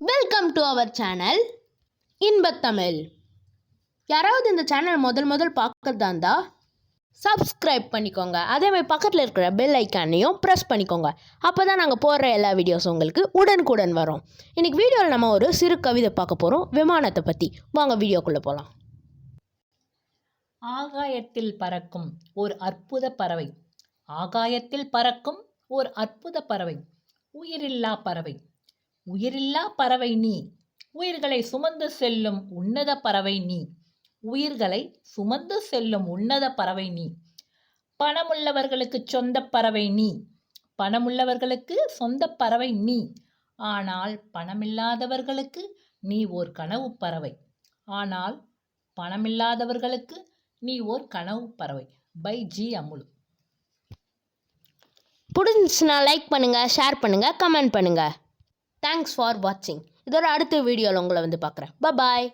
Welcome to our channel Inbathamizh. யாராவது இந்த channel முதல் பார்க்கறதா இருந்தால் சப்ஸ்கிரைப் பண்ணிக்கோங்க. அதேமாதிரி பக்கத்தில் இருக்கிற பெல் ஐக்கானையும் ப்ரெஸ் பண்ணிக்கோங்க. அப்போ தான் நாங்கள் போடுற எல்லா வீடியோஸும் உங்களுக்கு உடனுக்குடன் வரும். இன்றைக்கி வீடியோவில் நம்ம ஒரு சிறு கவிதை பார்க்க போகிறோம், விமானத்தை பற்றி. வாங்க வீடியோக்குள்ளே போகலாம். ஆகாயத்தில் பறக்கும் ஒரு அற்புத பறவை, ஆகாயத்தில் பறக்கும் ஒரு அற்புத பறவை, உயிரில்லா பறவை. உயிரில்லா பறவை நீ, உயிர்களை சுமந்து செல்லும் உன்னத பறவை நீ, உயிர்களை சுமந்து செல்லும் உன்னத பறவை நீ. பணமுள்ளவர்களுக்கு சொந்த பறவை நீ, பணமுள்ளவர்களுக்கு சொந்த பறவை நீ. ஆனால் பணமில்லாதவர்களுக்கு நீ ஓர் கனவு பறவை, ஆனால் பணமில்லாதவர்களுக்கு நீ ஓர் கனவு பறவை. பை ஜி அமுலு. பிடிச்சிச்சுன்னா லைக் பண்ணுங்கள், ஷேர் பண்ணுங்கள், கமெண்ட் பண்ணுங்கள். தேங்க்ஸ் ஃபார் வாட்சிங். இதோட அடுத்த வீடியோவில் உங்களை பார்க்குறேன். பாய்.